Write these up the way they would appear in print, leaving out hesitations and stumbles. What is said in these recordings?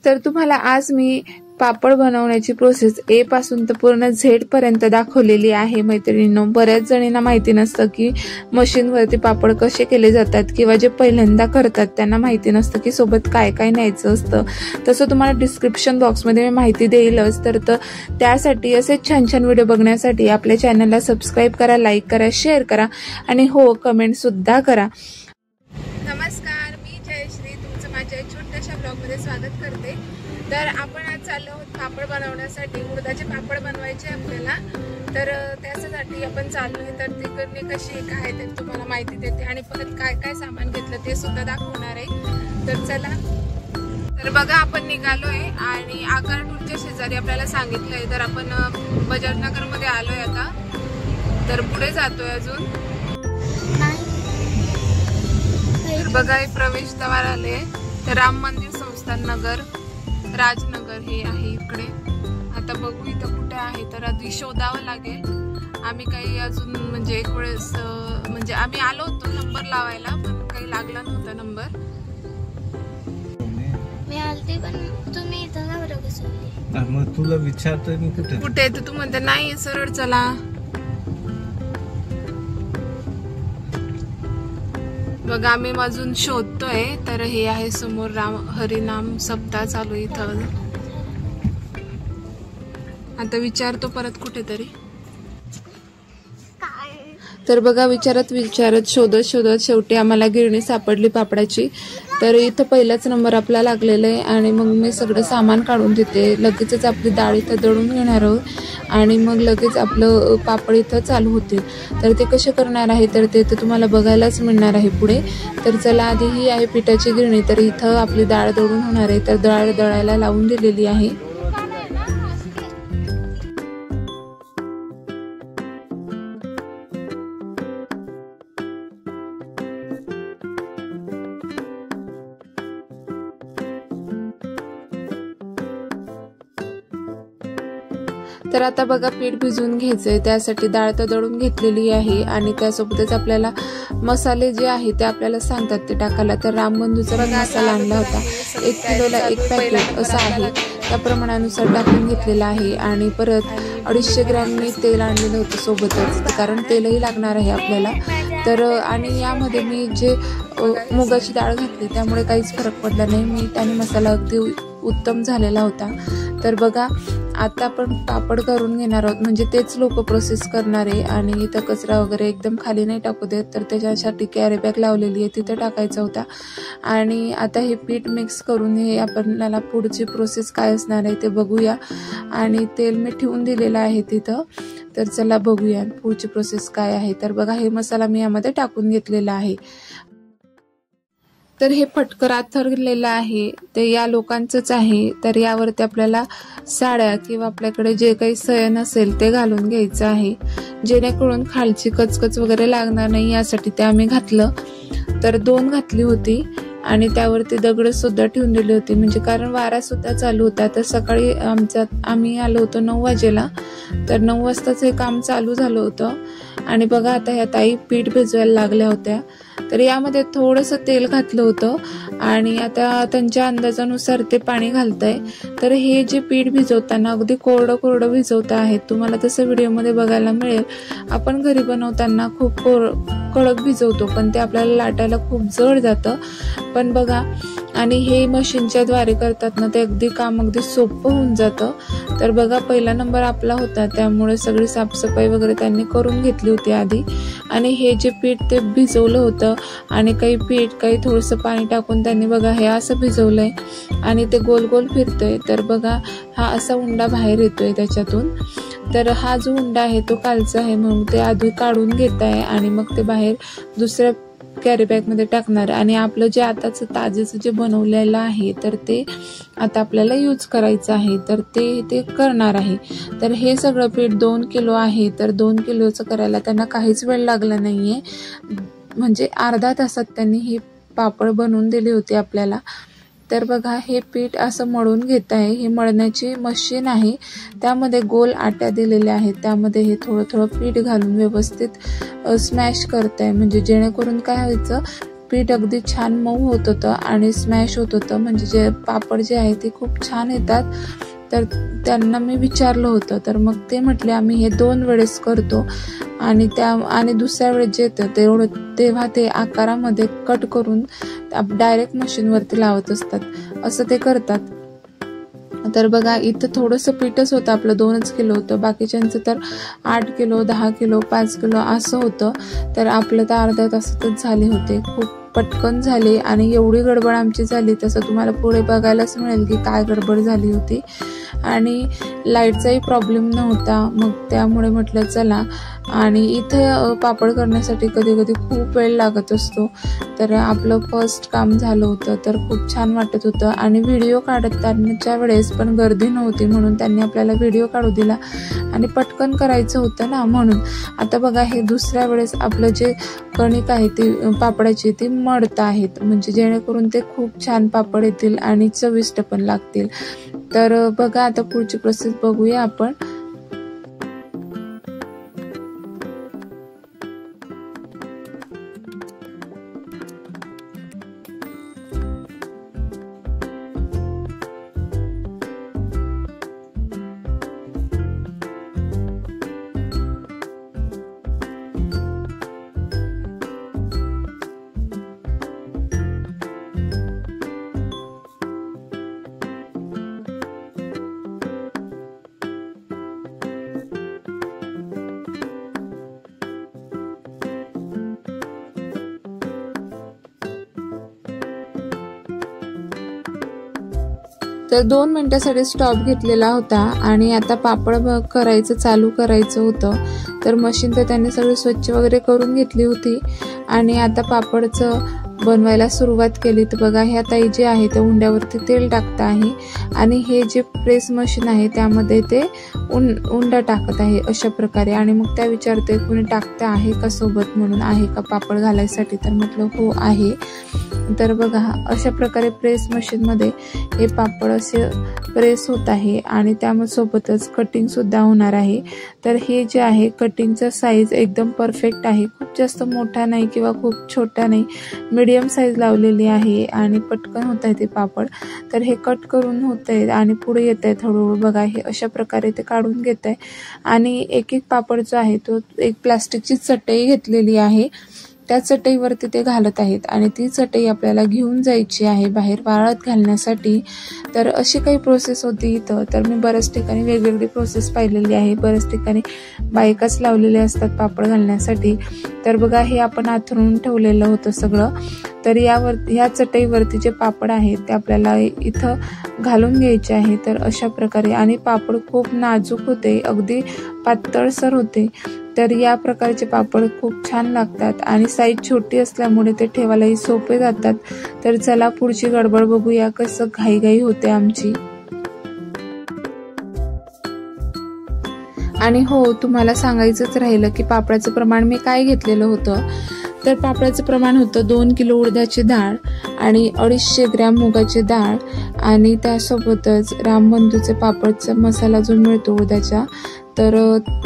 तर तुम्हाला आज मी पापड बनवण्याची प्रोसेस ए पासून तर पूर्ण झेड पर्यंत दाखवलेली आहे मैत्रिणींनो। बऱ्याच जणींना माहिती नसतं की मशीनवरती पापड कसे केले जातात किंवा जे पहिल्यांदा करतात त्यांना माहिती नसतं की सोबत काय काय न्यायचं असतं। तसं तुम्हाला डिस्क्रिप्शन बॉक्समध्ये मी माहिती देईलच। तर त्यासाठी असे छान छान व्हिडिओ बघण्यासाठी आपल्या चॅनलला सबस्क्राईब करा, लाईक करा, शेअर करा आणि हो कमेंट सुद्धा करा। नमस्कार, मी जयश्री तुमचं माझ्या छोट्याशा ब्लॉगमध्ये स्वागत करते। तर आपण आज चाललो आहोत पापड बनवण्यासाठी। उडदाचे पापड बनवायचे आपल्याला, तर त्यासाठी आपण चाललोय। तर तिकडे कशी काय ते तुम्हाला माहिती देते आणि परत काय काय सामान घेतलं ते सुद्धा दाखवणार आहे। तर चला, तर बघा आपण निघालोय आणि आकारटूरच्या शेजारी आपल्याला सांगितलंय। तर आपण बजाजनगर मध्ये आलोय आता, तर पुढे जातोय अजून। तर बघा हे प्रवेशद्वार आले। तर राम मंदिर संस्थान नगर राजनगर हे आहे इकडे। आता बघू इथं कुठे आहे, तर आधी शोधावं लागेल। आम्ही काही अजून म्हणजे एक वेळेस म्हणजे आम्ही आलो होतो नंबर लावायला, पण काही लागला नव्हता नंबर। मी आलते पण तुम्ही इथं ना बरं बसवली। मग तुला विचारतोय मी कुठे तर तू म्हणते नाही सरळ चला। बघा आम्ही अजून शोधतोय। तर हे आहे समोर राम हरिनाम सप्ताह चालू इथं। आता विचारतो परत कुठेतरी। तर बघा विचारत शोधत शेवटी आम्हाला गिरणी सापडली पापडाची। तर इथं पहिलाच नंबर आपला लागलेला आहे आणि मग मी सगळं सामान काढून देते। लगेचच आपली डाळ इथं दळून घेणार आहोत आणि मग लगेच आपलं पापड इथं चालू होतील। तर ते कसे करणार आहे तर ते तुम्हाला बघायलाच मिळणार आहे पुढे। तर चला, आधी ही आहे पिठाची गिरणी। तर इथं आपली डाळ दळून होणार आहे, तर डाळ दळायला लावून दिलेली आहे। तर आता बघा पीठ भिजवून घ्यायचंय, त्यासाठी डाळ तर दळून घेतलेली आहे आणि त्यासोबतच आपल्याला मसाले जे आहे ते आपल्याला सांगतात ते टाकायला। तर रामबंधूचा मसाला आणला होता, 1 किलोला 1 पॅकेट असा आहे, त्या प्रमाणानुसार टाकून घेतलेला आहे। आणि परत 250 ग्रॅम मी तेल आणलेलं होतं सोबतच, कारण तेलही लागणार आहे आपल्याला। तर आणि यामध्ये मी जे मुगाची डाळ घातली त्यामुळे काहीच फरक पडला नाही, मीठ आणि मसाला अगदी उत्तम झालेला होता। तर बघा आता आपण पापड करून घेणार आहोत, म्हणजे तेच लोक प्रोसेस करणार आहे। आणि इथं कचरा वगैरे एकदम खाली नाही टाकू देत, तर त्याच्यासाठी कॅरी बॅग लावलेली आहे, तिथे टाकायचा होता। आणि आता हे पीठ मिक्स करून हे आपल्याला पुढची प्रोसेस काय असणार आहे ते बघूया। आणि तेल मी ठेवून दिलेलं आहे तिथं, तर चला बघूया पुढची प्रोसेस काय आहे। तर बघा हे मसाला मी यामध्ये टाकून घेतलेला आहे। तर हे फटकर आथरलेलं आहे ते या लोकांचंच आहे। तर यावरती आपल्याला साड्या किंवा आपल्याकडे जे काही सयन असेल ते घालून घ्यायचं आहे, जेणेकरून खालची कचकच वगैरे लागणार नाही, यासाठी ते आम्ही घातलं। तर 2 घातली होती आणि त्यावरती दगड सुद्धा ठेवून दिली होती, म्हणजे कारण वारा सुद्धा चालू होता। तर सकाळी आम्ही आलो होतो 9 वाजेला, तर 9 वाजताच हे काम चालू झालं होतं। आणि बघा आता ह्या ताई पीठ भिजवायला लागल्या होत्या, तर यामध्ये थोडंसं तेल घातलं होतं आणि आता त्यांच्या अंदाजानुसार ते पाणी घालतंय। तर हे जे पीठ भिजवताना अगदी कोरडं भिजवत आहेत, तुम्हाला तसं व्हिडिओमध्ये बघायला मिळेल। आपण घरी बनवताना खूप कडक भिजवतो, पण ते आपल्याला लाटायला खूप जड जातं। पण बघा, आणि हे मशीनच्या द्वारे करतात ना, ते अगदी काम अगदी सोपं होऊन जातं। तर बघा पहिला नंबर आपला होता, त्यामुळे सगळी साफसफाई वगैरे त्यांनी करून घेतली होती आधी। आणि हे जे पीठ ते भिजवलं होतं आणि काही थोडंसं पाणी टाकून त्यांनी बघा हे असं भिजवलंय आणि ते गोल गोल फिरतोय। तर बघा हा असा उंडा बाहेर येतोय त्याच्यातून। तर हा जो उंडा आहे तो कालचा आहे, म्हणून ते आधी काढून घेत आहे आणि मग ते बाहेर दुसऱ्या कॅरी बॅग मध्ये टाकणार। आणि आपलं जे आताच ताजेचं जे बनवलेलं आहे तर ते आता आपल्याला यूज करायचं आहे, तर ते करणार आहे। तर हे सगळं पीठ 2 किलो आहे, तर 2 किलोचं करायला त्यांना काहीच वेळ लागला नाहीये, म्हणजे अर्धा तासात त्यांनी हे पापड बनवून दिले होते आपल्याला। तर बघा हे पीठ असं मळून घेत आहे, हे मळण्याची मशीन आहे, त्यामध्ये गोल आट्या दिलेल्या आहेत, त्यामध्ये हे थोडं पीठ घालून व्यवस्थित स्मॅश करत आहे, म्हणजे जेणेकरून काय व्हायचं पीठ अगदी छान मऊ होत होतं आणि स्मॅश होत होतं, म्हणजे जे पापड जे आहे ते खूप छान येतात. तर त्यांना मी विचारलं होतं, तर मग ते म्हटले आम्ही हे 2 वेळेस करतो आणि दुसऱ्या वेळेस जे येतं तेव्हा ते आकारामध्ये कट करून डायरेक्ट मशीनवरती लावत असतात, असं ते करतात. तर बघा इथं थोडंसं पीठच होतं, आपलं 2च किलो होतं, बाकीच्यांचं तर 8 किलो 10 किलो 5 किलो असं होतं. तर आपलं तर अर्ध्या तासातच झाले होते, खूप पटकन झाले आणि एवढी गडबड आमची झाली, तसं तुम्हाला पुढे बघायलाच मिळेल की काय गडबड झाली होती. आणि लाईटचाही प्रॉब्लेम नव्हता, मग त्यामुळे म्हटलं चला. आणि इथे पापड करण्यासाठी कधी कधी खूप वेळ लागत असतो, तर आपलं फर्स्ट काम झालं होतं, तर खूप छान वाटत होतं. आणि व्हिडिओ काढतानाच्या वेळेस पण गर्दी नव्हती, म्हणून त्यांनी आपल्याला व्हिडिओ काढू दिला आणि पटकन करायचं होतं ना, म्हणून. आता बघा हे दुसऱ्या वेळेस आपलं जे कणिक आहे ती पापडाची ती मळत आहेत, म्हणजे जेणेकरून ते खूप छान पापड येतील आणि चविष्ट पण लागतील. तर बघा आता पुढची प्रोसेस बघूया आपण. तर 2 मिनिटासाठी स्टॉप घेतलेला होता आणि आता पापड करायचं चालू करायचं होतं. तर मशीन तर त्यांनी सगळी स्वच्छ वगैरे करून घेतली होती आणि आता पापडचं बनवायला सुरुवात केली. तर बघा ह्या ताई जे आहे ते उंड्यावरती तेल टाकत आहे आणि हे जे प्रेस मशीन आहे त्यामध्ये ते उंडा टाकत आहे अशा प्रकारे. आणि मग त्या विचारते कोणी टाकतं आहे का सोबत, म्हणून आहे का पापड घालायसाठी, तर म्हटलं हो आहे. तर बघा अशा प्रकारे प्रेस मशीनमध्ये हे पापड असे प्रेस होत आहे आणि त्यासोबतच कटिंग सुद्धा होणार आहे. तर हे जे आहे कटिंगचा साईज एकदम परफेक्ट आहे, खूप जास्त मोठा नाही किंवा खूप छोटा नाही, मीडियम साईज लावलेली आहे आणि पटकन होत आहे ते पापड. तर हे कट करून होत आहे आणि पुढे येत आहे हळूहळू. बघा हे अशा प्रकारे ते काढून घेत आहे आणि एक एक पापड जो आहे तो एक प्लास्टिकची चटई घेतलेली आहे, त्या चटईवरती ते घालत आहेत आणि ती चटई आपल्याला घेऊन जायची आहे बाहेर वाळत घालण्यासाठी. तर अशी काही प्रोसेस होती इथं. तर मी बऱ्याच ठिकाणी वेगवेगळी प्रोसेस पाहिलेली आहे, बऱ्याच ठिकाणी बायकाच लावलेले असतात पापड घालण्यासाठी. तर बघा हे आपण आथरून ठेवलेलं होतं सगळं. तर या चटईवरती जे पापड आहेत ते आपल्याला इथं घालून घ्यायचे आहे. तर अशा प्रकारे, आणि पापड खूप नाजूक होते, अगदी पातळसर होते. तर या प्रकारचे पापड खूप छान लागतात आणि साईज छोटी असल्यामुळे ते ठेवायलाही सोपे जातात. तर चला पुढची गडबड बघूया, कसं घाईघाई होते आमची. आणि हो, तुम्हाला सांगायचंच राहिलं की पापडाचं प्रमाण मी काय घेतलेलं होतं. तर पापडाचं प्रमाण होतं 2 किलो उडदाची डाळ आणि 250 ग्रॅम मुगाची डाळ आणि त्यासोबतच रामबंधूचे पापडचा मसाला जो मिळतो उडदाचा, तर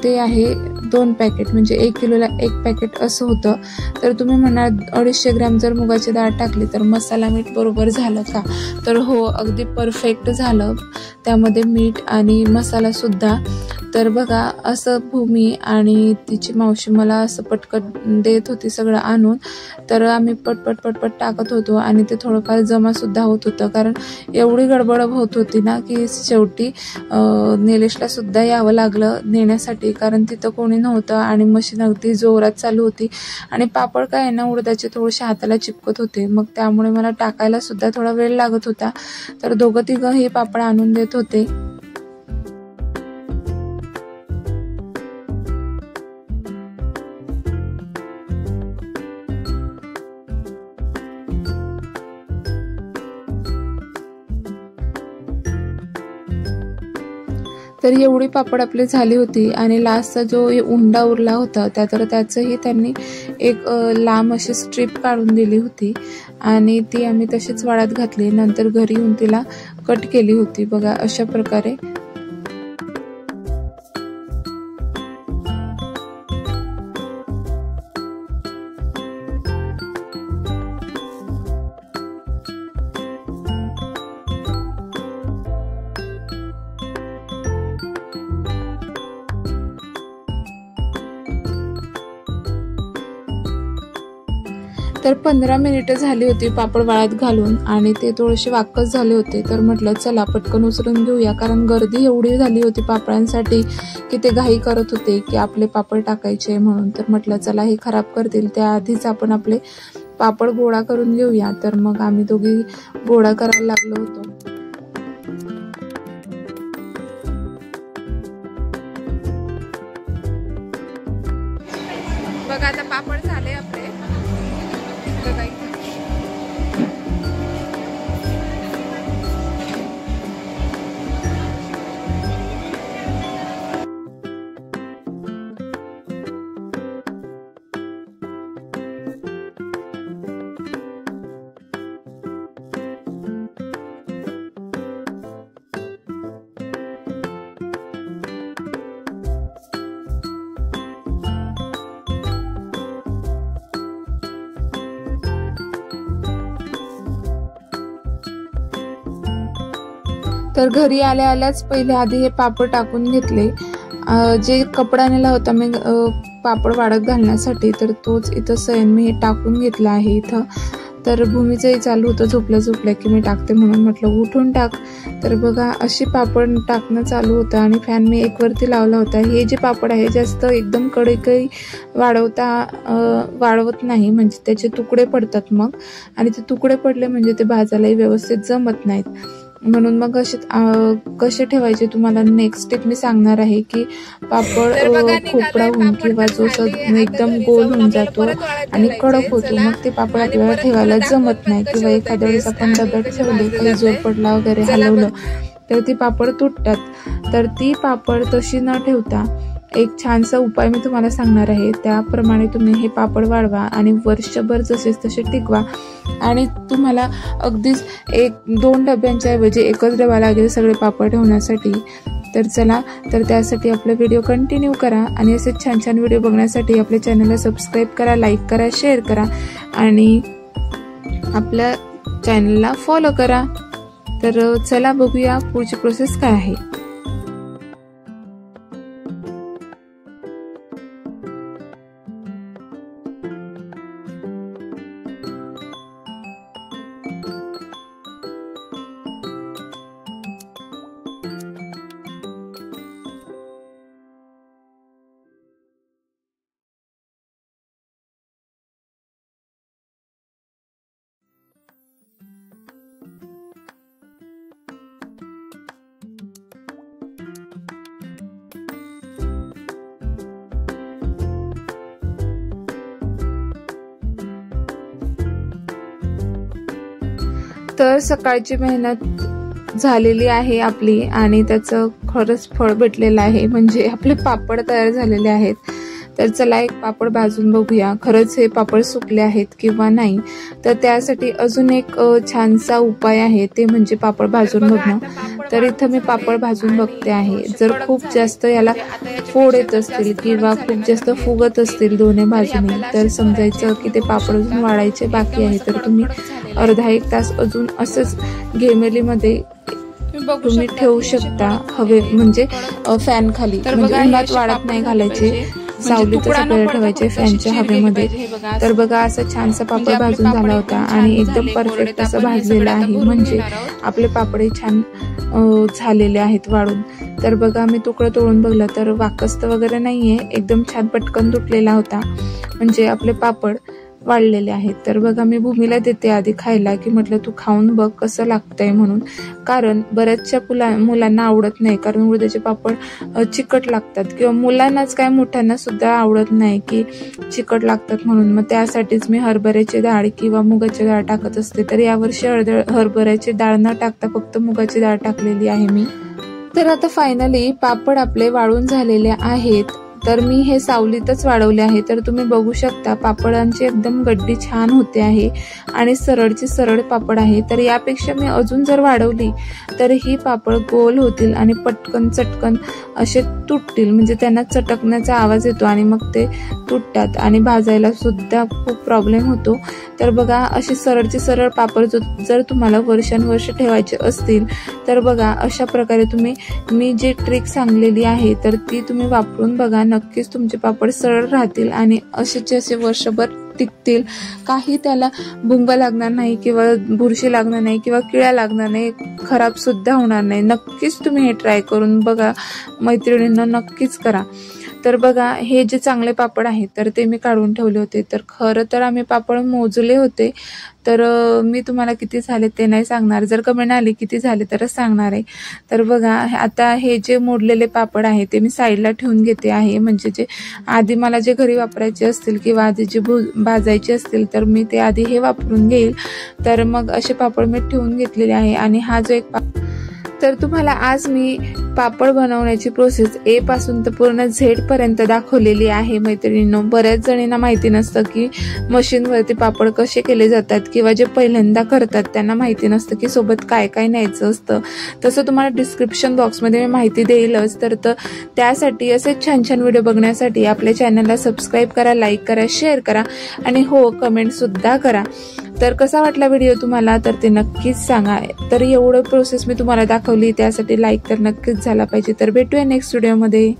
ते आहे 2 पॅकेट, म्हणजे 1 किलोला 1 पॅकेट असं होतं. तर तुम्ही म्हणाल 250 ग्रॅम जर मुगाची डाळ टाकली तर मसाला मीठ बरोबर झालं का, तर हो, अगदी परफेक्ट झालं त्यामध्ये मीठ आणि मसाला सुद्धा. तर बघा असं भूमी आणि तिची मावशी मला असं पटकन देत होती सगळं आणून. तर आम्ही पटपट टाकत होतो आणि ते थोडंफार जमा सुद्धा होत होतं, कारण एवढी गडबड होत होती ना की शेवटी निलेशला सुद्धा यावं लागलं नेण्यासाठी, कारण तिथं कोणी नव्हतं आणि मशीन अगदी जोरात चालू होती आणि पापड काय आहे ना उडदाचे थोडेसे हाताला चिपकत होते, मग त्यामुळे मला टाकायला सुद्धा थोडा वेळ लागत होता. तर दोघं तिघं हे पापड आणून देत होते. तर एवढी पापड आपली झाली होती आणि लास्टचा जो उंडा उरला होता त्याचंही त्यांनी एक लांब अशी स्ट्रीप काढून दिली होती आणि ती आम्ही तशीच वाळत घातली. नंतर घरी येऊन तिला कट केली होती. बघा अशा प्रकारे. तर 15 मिनिटं झाली होती पापड वाळत घालून आणि ते थोडेसे वाक्कस झाले होते. तर म्हटलं चला पटकन उचलून घेऊया, कारण गर्दी एवढी झाली होती पापडांसाठी की ते घाई करत होते की आपले पापड टाकायचे म्हणून. तर म्हटलं चला हे खराब करतील, त्याआधीच आपण आपले पापड गोळा करून घेऊया. तर मग आम्ही दोघी गोळा करायला लागलो होतो. बघा आता पापड झाले आपले. बघा तर घरी आल्या आल्याच पहिले आधी हे पापड टाकून घेतले. जे कपडा नेला होता मी पापड वाळत घालण्यासाठी, तर तोच इथं सैन मी हे टाकून घेतला आहे इथं. तर भूमीचंही चालू होतं झोपल्या की मी टाकते म्हणून, म्हटलं उठून टाक. तर बघा अशी पापड टाकणं चालू होतं आणि फॅन मी एक वरती लावला होता. हे जे पापड आहे जास्त एकदम कडकही वाळवत नाही, म्हणजे त्याचे तुकडे पडतात मग, आणि ते तुकडे पडले म्हणजे ते भाजायलाही व्यवस्थित जमत नाहीत. म्हणून मग कसे ठेवायचे तुम्हाला नेक्स्ट स्टेप मी सांगणार आहे की पापड खोपडा होऊन किंवा जो एकदम गोल होऊन जातो आणि कडक होतो, मग ते पापड आपल्याला ठेवायला जमत नाही. किंवा एखाद्या वेळेस आपण डब्यात ठेवले, काही जोर पडला वगैरे हलवलं तर ती पापड तुटतात. तर ती पापड तशी न ठेवता एक छानसा उपाय मी तुम्हाला सांगणार आहे. त्याप्रमाणे तुम्ही हे पापड वाळवा आणि वर्षभर जसेच तसे टिकवा, आणि तुम्हाला अगदीच 1-2 डब्यांच्या ऐवजी एकच डबा लागेल सगळे पापड ठेवण्यासाठी. तर चला, तर त्यासाठी आपला व्हिडिओ कंटिन्यू करा आणि असे छान छान व्हिडिओ बघण्यासाठी आपल्या चॅनलला सबस्क्राईब करा, लाईक करा, शेअर करा आणि आपल्या चॅनलला फॉलो करा. तर चला बघूया पुढची प्रोसेस काय आहे. तर सकाळची मेहनत झालेली आहे आपली आणि त्याचं खरंच फळ भेटलेलं आहे, म्हणजे आपले पापड तयार झालेले आहेत. तर चला एक पापड भाजून बघूया खरंच हे पापड सुकले आहेत किंवा नाही. तर त्यासाठी अजून एक छानसा उपाय आहे, ते म्हणजे पापड भाजून बघणं. तर इथं मी पापड भाजून बघते आहे. जर खूप जास्त याला फोड येत असतील किंवा खूप जास्त फुगत असतील दोन्ही बाजूने, तर समजायचं की ते पापड अजून वाळायचे बाकी आहे. तर तुम्ही अर्धा-1 तास अजून असंच घेमेलीमध्ये तुम्ही ठेवू शकता, हवे म्हणजे फॅन खाली, म्हणजे उन्हात वाळत नाही घालायचे, सावलीतच आपल्याला ठेवायचे फॅनच्या हवेमध्ये. तर बघा असा छानसा पापड भाजून झाला होता आणि एकदम परफेक्ट असं भाजलेला आहे, म्हणजे आपले पापडे छान झालेले आहेत वाळून. तर बघा मी तुकडं तोडून बघलं तर वाकस्त वगैरे नाहीये, एकदम छान पटकन तुटलेला होता, म्हणजे आपले पापड वाळलेले आहेत. तर बघा मी भूमीला देते आधी खायला, की म्हटलं तू खाऊन बघ कसं लागतंय म्हणून, कारण बऱ्याचशा मुलांना आवडत नाही, कारण उडदाचे पापड चिकट लागतात, किंवा मुलांनाच काय मोठ्यांना सुद्धा आवडत नाही की चिकट लागतात म्हणून. मग त्यासाठीच मी हरभऱ्याची डाळ किंवा मुगाची डाळ टाकत असते. तर यावर्षी हरभऱ्याची डाळ न टाकता फक्त मुगाची डाळ टाकलेली आहे मी. तर आता फायनली पापड आपले वाळून झालेले आहेत. तर मी हे सावलीतच वाळवले आहे. तर तुम्ही बघू शकता पापडांची एकदम गड्डी छान होते आहे आणि सरळची सरळ पापड आहे. तर यापेक्षा मी अजून जर वाढवली तर ही पापड गोल होतील आणि पटकन चटकन असे तुटतील, म्हणजे त्यांना चटकण्याचा आवाज येतो आणि मग ते तुटतात आणि भाजायला सुद्धा खूप प्रॉब्लेम होतो. तर बघा अशी सरळची सरळ पापड जर तुम्हाला वर्षानुवर्ष ठेवायचे असतील तर बघा अशा प्रकारे तुम्ही मी जी ट्रिक सांगलेली आहे तर ती तुम्ही वापरून बघा, नक्कीच तुमचे पापड सरळ राहतील आणि असेचे असे वर्षभर टिकतील, काही त्याला भुंग लागणार नाही किंवा बुरशी लागणार नाही किंवा किड्या लागणार नाही, खराब सुद्धा होणार नाही. नक्कीच तुम्ही हे ट्राय करून बघा मैत्रिणींना, नक्कीच करा. तर बघा हे जे चांगले पापड आहेत तर ते मी काढून ठेवले होते. तर खरं तर आम्ही पापड मोजले होते, तर मी तुम्हाला किती झाले ते नाही सांगणार, जर कमेंट आली किती झाले तरच सांगणार आहे. तर बघा आता हे जे मोडलेले पापड आहे ते मी साईडला ठेवून घेते आहे, म्हणजे जे आधी मला जे घरी वापरायचे असतील किंवा आधी जे भाजायचे असतील तर मी ते आधी हे वापरून घेईल. तर मग असे पापड मी ठेवून घेतलेले आहे. आणि हा जो एक तर तुम्हाला आज मी पापड बनवण्याची प्रोसेस ए पासून तर पूर्ण झेड पर्यंत दाखवलेली आहे मैत्रिणींनो. बऱ्याच जणींना माहिती नसतं की मशीनवरती पापड कसे केले जातात किंवा जे पहिल्यांदा करतात त्यांना माहिती नसतं की सोबत काय काय न्यायचं असतं. तसं तुम्हाला डिस्क्रिप्शन बॉक्समध्ये मी माहिती देईलच. तर त्यासाठी असे छान छान व्हिडिओ बघण्यासाठी आपल्या चॅनलला सबस्क्राईब करा, लाईक करा, शेअर करा आणि हो कमेंट सुद्धा करा. तर कसा वाटला व्हिडिओ तुम्हाला तर ते नक्कीच सांगा. तर एवढं प्रोसेस मी तुम्हाला दाखवली त्यासाठी लाईक तर नक्कीच झाला पाहिजे. तर भेटूया नेक्स्ट व्हिडिओमध्ये.